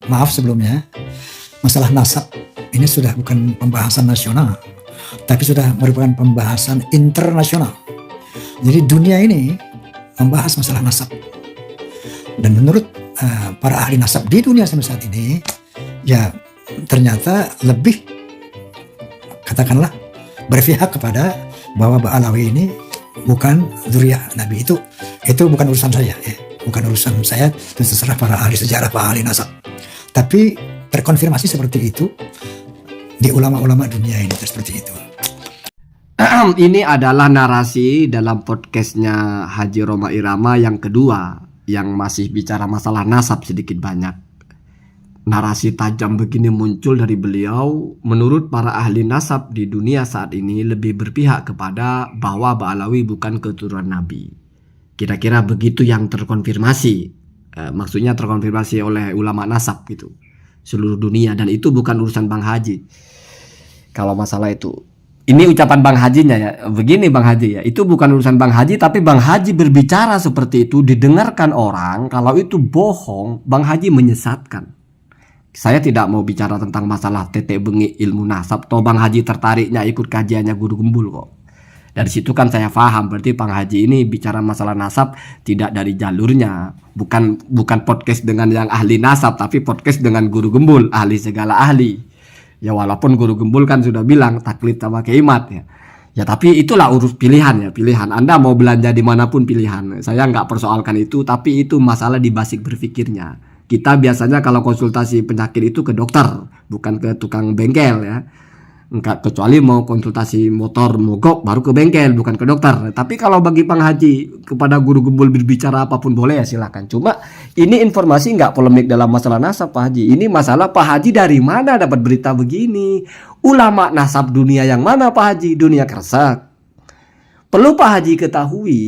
maaf sebelumnya, masalah nasab ini sudah bukan pembahasan nasional, tapi sudah merupakan pembahasan internasional. Jadi dunia ini membahas masalah nasab. Dan menurut para ahli nasab di dunia sampai saat ini, ya ternyata lebih, katakanlah, berpihak kepada bahwa Ba'alawi ini bukan zuriyah Nabi. Itu bukan urusan saya, ya. Bukan urusan saya, itu terserah para ahli sejarah, para ahli nasab. Tapi terkonfirmasi seperti itu di ulama-ulama dunia ini, seperti itu. Ini adalah narasi dalam podcastnya Haji Roma Irama yang kedua, yang masih bicara masalah nasab sedikit banyak. Narasi tajam begini muncul dari beliau. Menurut para ahli nasab di dunia saat ini lebih berpihak kepada bahwa Ba'alawi bukan keturunan Nabi. Kira-kira begitu yang terkonfirmasi. Maksudnya terkonfirmasi oleh ulama nasab gitu, seluruh dunia. Dan itu bukan urusan Bang Haji. Kalau masalah itu, ini ucapan Bang Hajinya ya. Begini Bang Haji ya, itu bukan urusan Bang Haji, tapi Bang Haji berbicara seperti itu didengarkan orang. Kalau itu bohong, Bang Haji menyesatkan. Saya tidak mau bicara tentang masalah tetek bengik ilmu nasab. Toh Bang Haji tertariknya ikut kajiannya Guru Gembul kok. Dari situ kan saya paham, berarti Bang Haji ini bicara masalah nasab tidak dari jalurnya. Bukan podcast dengan yang ahli nasab, tapi podcast dengan Guru Gembul, ahli segala ahli. Ya walaupun Guru Gembul kan sudah bilang taklid sama keimat ya. Ya tapi itulah urus pilihan ya, pilihan. Anda mau belanja dimanapun pilihan. Saya nggak persoalkan itu, tapi itu masalah di basic berpikirnya. Kita biasanya kalau konsultasi penyakit itu ke dokter, bukan ke tukang bengkel ya. Enggak, kecuali mau konsultasi motor mogok baru ke bengkel, bukan ke dokter. Tapi kalau bagi Bang Haji kepada Guru Gembul berbicara apapun boleh ya silakan. Cuma ini informasi nggak polemik dalam masalah nasab Pak Haji. Ini masalah Pak Haji dari mana dapat berita begini? Ulama nasab dunia yang mana Pak Haji? Dunia kersak. Perlu Pak Haji ketahui,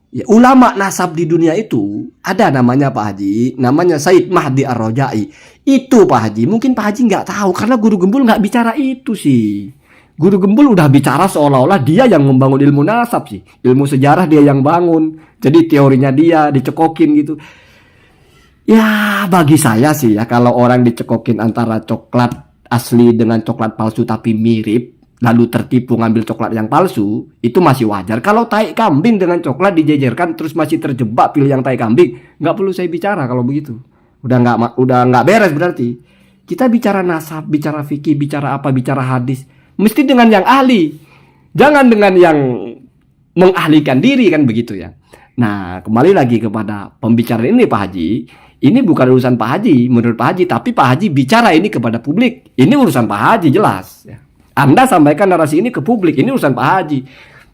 ya, ulama nasab di dunia itu ada namanya Pak Haji, namanya Said Mahdi Ar-Rojai. Itu Pak Haji, mungkin Pak Haji nggak tahu karena Guru Gembul nggak bicara itu sih. Guru Gembul udah bicara seolah-olah dia yang membangun ilmu nasab sih, ilmu sejarah dia yang bangun. Jadi teorinya dia dicekokin gitu. Ya bagi saya sih ya, kalau orang dicekokin antara coklat asli dengan coklat palsu tapi mirip, lalu tertipu ngambil coklat yang palsu, itu masih wajar. Kalau tai kambing dengan coklat dijejerkan terus masih terjebak pilih yang tai kambing, nggak perlu saya bicara kalau begitu. Udah nggak beres berarti. Kita bicara nasab, bicara fikih, bicara apa, bicara hadis, mesti dengan yang ahli. Jangan dengan yang mengahlikan diri kan begitu ya. Nah, kembali lagi kepada pembicaraan ini Pak Haji. Ini bukan urusan Pak Haji menurut Pak Haji, tapi Pak Haji bicara ini kepada publik. Ini urusan Pak Haji jelas ya. Anda sampaikan narasi ini ke publik, ini urusan Pak Haji.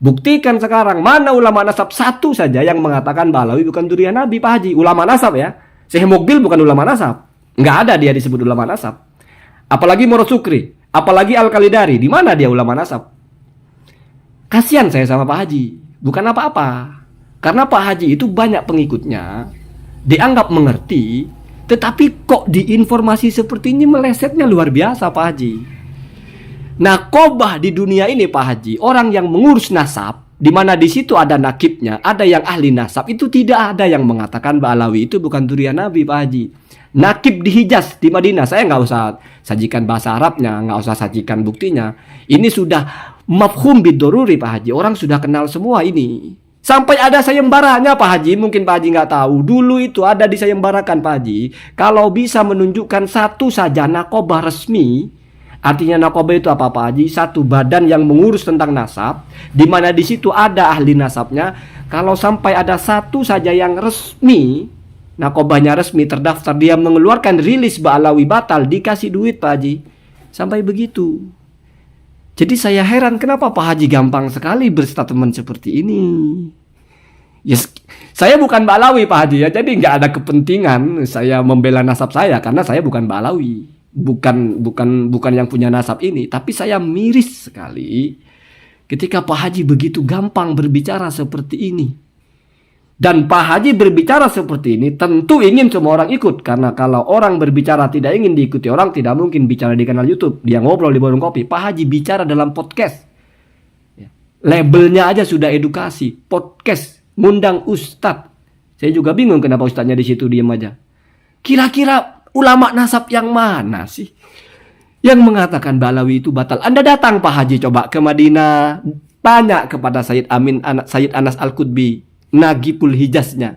Buktikan sekarang mana ulama nasab satu saja yang mengatakan Ba'alawi bukan zuriyah Nabi Pak Haji. Ulama nasab ya. Syekh Mukbil bukan ulama nasab. Nggak ada dia disebut ulama nasab. Apalagi Murad Sukri, apalagi Al-Kalidari, di mana dia ulama nasab? Kasihan saya sama Pak Haji. Bukan apa-apa. Karena Pak Haji itu banyak pengikutnya, dianggap mengerti, tetapi kok di informasi seperti ini melesetnya luar biasa Pak Haji. Nah, qobah di dunia ini Pak Haji, orang yang mengurus nasab, di mana di situ ada nakibnya, ada yang ahli nasab, itu tidak ada yang mengatakan Ba'alawi itu bukan zuriyah Nabi Pak Haji. Nakib di Hijaz, di Madinah, saya nggak usah sajikan bahasa Arabnya, nggak usah sajikan buktinya. Ini sudah mafhum bidoruri Pak Haji, orang sudah kenal semua ini. Sampai ada sayembaranya Pak Haji, mungkin Pak Haji nggak tahu. Dulu itu ada disayembarakan Pak Haji, kalau bisa menunjukkan satu saja nakobah resmi. Artinya nakobah itu apa Pak Haji? Satu badan yang mengurus tentang nasab, di mana di situ ada ahli nasabnya. Kalau sampai ada satu saja yang resmi, nakobahnya resmi terdaftar, dia mengeluarkan rilis Ba'alawi batal, dikasih duit Pak Haji. Sampai begitu. Jadi saya heran kenapa Pak Haji gampang sekali berstatement seperti ini. Yes, saya bukan Ba'alawi Pak Haji ya, jadi nggak ada kepentingan saya membela nasab saya karena saya bukan Ba'alawi. Bukan yang punya nasab ini, tapi saya miris sekali ketika Pak Haji begitu gampang berbicara seperti ini. Dan Pak Haji berbicara seperti ini tentu ingin semua orang ikut, karena kalau orang berbicara tidak ingin diikuti orang, tidak mungkin bicara di kanal YouTube. Dia ngobrol di warung kopi. Pak Haji bicara dalam podcast. Labelnya aja sudah edukasi, podcast, ngundang ustadz. Saya juga bingung kenapa ustadznya di situ diam aja. Kira-kira Ulama nasab yang mana sih yang mengatakan Balawi itu batal? Anda datang Pak Haji coba ke Madinah, tanya kepada Sayyid Anas Al-Qutbi, Nagipul Hijaznya.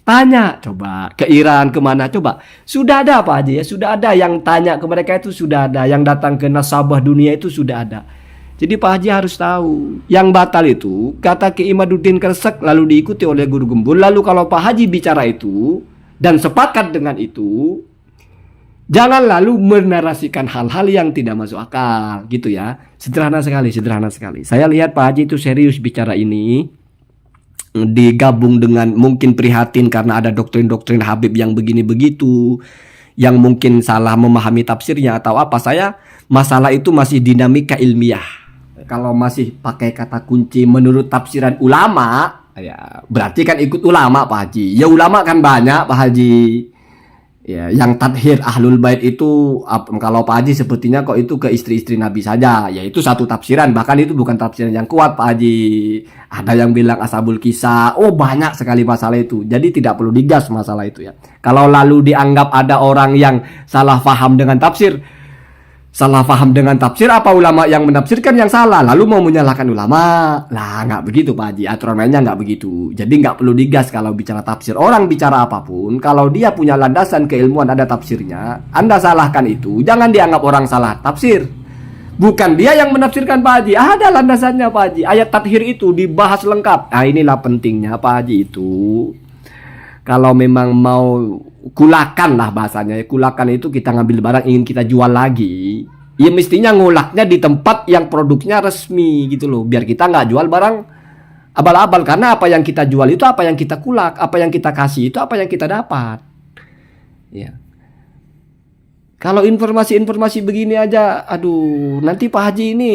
Tanya coba ke Iran, kemana coba. Sudah ada Pak Haji ya, sudah ada yang tanya ke mereka, itu sudah ada. Yang datang ke nasabah dunia itu sudah ada. Jadi Pak Haji harus tahu, yang batal itu kata Ki Imaduddin Kresek lalu diikuti oleh Guru Gembul. Lalu kalau Pak Haji bicara itu dan sepakat dengan itu, jangan lalu menarasikan hal-hal yang tidak masuk akal gitu ya. Sederhana sekali, sederhana sekali. Saya lihat Pak Haji itu serius bicara ini. Digabung dengan mungkin prihatin karena ada doktrin-doktrin Habib yang begini begitu, yang mungkin salah memahami tafsirnya atau apa. Saya masalah itu masih dinamika ilmiah. Kalau masih pakai kata kunci menurut tafsiran ulama, ya berarti kan ikut ulama Pak Haji. Ya ulama kan banyak Pak Haji. Ya, yang tadhir ahlul bait itu kalau Pak Haji sepertinya kok itu ke istri-istri Nabi saja. Ya itu satu tafsiran, bahkan itu bukan tafsiran yang kuat Pak Haji. Ada yang bilang ashabul kisah. Oh, banyak sekali masalah itu. Jadi tidak perlu digas masalah itu ya. Kalau lalu dianggap ada orang yang salah faham dengan tafsir, apa ulama yang menafsirkan yang salah lalu mau menyalahkan ulama? Lah nggak begitu Pak Haji, aturan mainnya nggak begitu. Jadi nggak perlu digas kalau bicara tafsir. Orang bicara apapun, kalau dia punya landasan keilmuan ada tafsirnya, Anda salahkan itu, jangan dianggap orang salah tafsir. Bukan dia yang menafsirkan Pak Haji, ada landasannya Pak Haji. Ayat tathir itu dibahas lengkap. Nah inilah pentingnya Pak Haji itu. Kalau memang mau kulakan lah bahasanya, kulakan itu kita ngambil barang ingin kita jual lagi, ya mestinya ngulaknya di tempat yang produknya resmi gitu loh, biar kita nggak jual barang abal-abal. Karena apa yang kita jual itu apa yang kita kulak, apa yang kita kasih itu apa yang kita dapat. Ya. Kalau informasi-informasi begini aja, aduh, nanti Pak Haji ini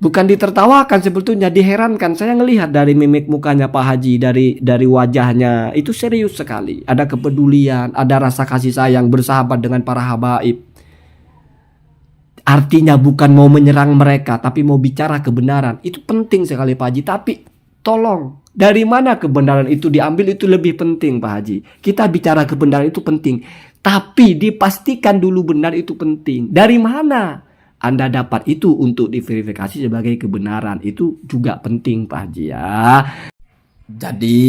bukan ditertawakan, sebetulnya diherankan. Saya ngelihat dari mimik mukanya Pak Haji, dari wajahnya itu serius sekali. Ada kepedulian, ada rasa kasih sayang, bersahabat dengan para habaib. Artinya bukan mau menyerang mereka, tapi mau bicara kebenaran. Itu penting sekali Pak Haji. Tapi tolong, dari mana kebenaran itu diambil itu lebih penting Pak Haji. Kita bicara kebenaran itu penting, tapi dipastikan dulu benar itu penting. Dari mana Anda dapat itu untuk diverifikasi sebagai kebenaran, itu juga penting Pak Haji ya. Jadi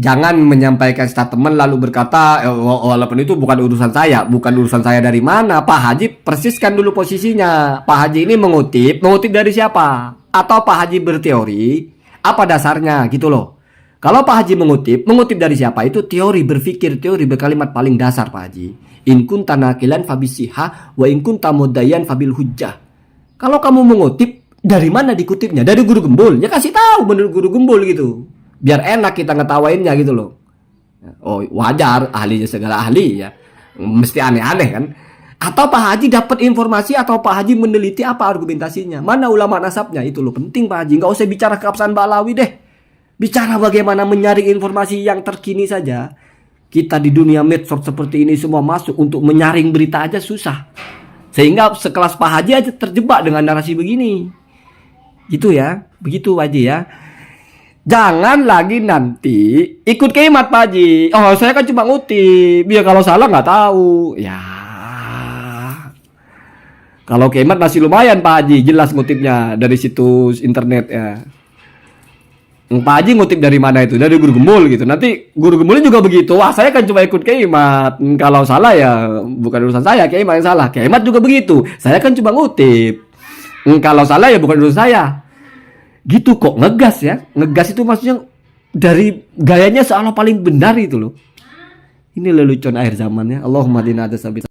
jangan menyampaikan statement lalu berkata walaupun itu bukan urusan saya. Bukan urusan saya dari mana? Pak Haji persiskan dulu posisinya. Pak Haji ini mengutip dari siapa? Atau Pak Haji berteori, apa dasarnya gitu loh. Kalau Pak Haji mengutip dari siapa? Itu teori berpikir, teori berkalimat paling dasar Pak Haji. In kunta naqilan fabisiha wa in kunta mudayyan fabil hujjah. Kalau kamu mengutip, dari mana dikutipnya? Dari Guru Gembul. Ya kasih tahu menurut Guru Gembul gitu. Biar enak kita ngetawainnya gitu loh. Oh, wajar, ahlinya segala ahli ya. Mesti aneh-aneh kan? Atau Pak Haji dapat informasi atau Pak Haji meneliti apa argumentasinya? Mana ulama nasabnya? Itu loh penting Pak Haji. Nggak usah bicara keabsahan Balawi deh. Bicara bagaimana menyaring informasi yang terkini saja. Kita di dunia medsos seperti ini semua masuk, untuk menyaring berita aja susah. Sehingga sekelas Pak Haji aja terjebak dengan narasi begini. Gitu ya. Begitu Pak Haji ya. Jangan lagi nanti ikut kemat Pak Haji. Oh saya kan cuma ngutip, biar kalau salah nggak tahu. Ya, kalau kemat masih lumayan Pak Haji, jelas ngutipnya dari situs internet ya. Pak Haji ngutip dari mana itu? Dari Guru Gembul gitu. Nanti Guru Gembul juga begitu. Wah saya kan cuma ikut kemat. Kalau salah ya bukan urusan saya, kemat yang salah. Kemat juga begitu. Saya kan cuma ngutip. Kalau salah ya bukan urusan saya. Gitu kok ngegas ya. Ngegas itu maksudnya dari gayanya seolah paling benar itu loh. Ini lelucon akhir zaman ya. Allahumma dina ada sabit.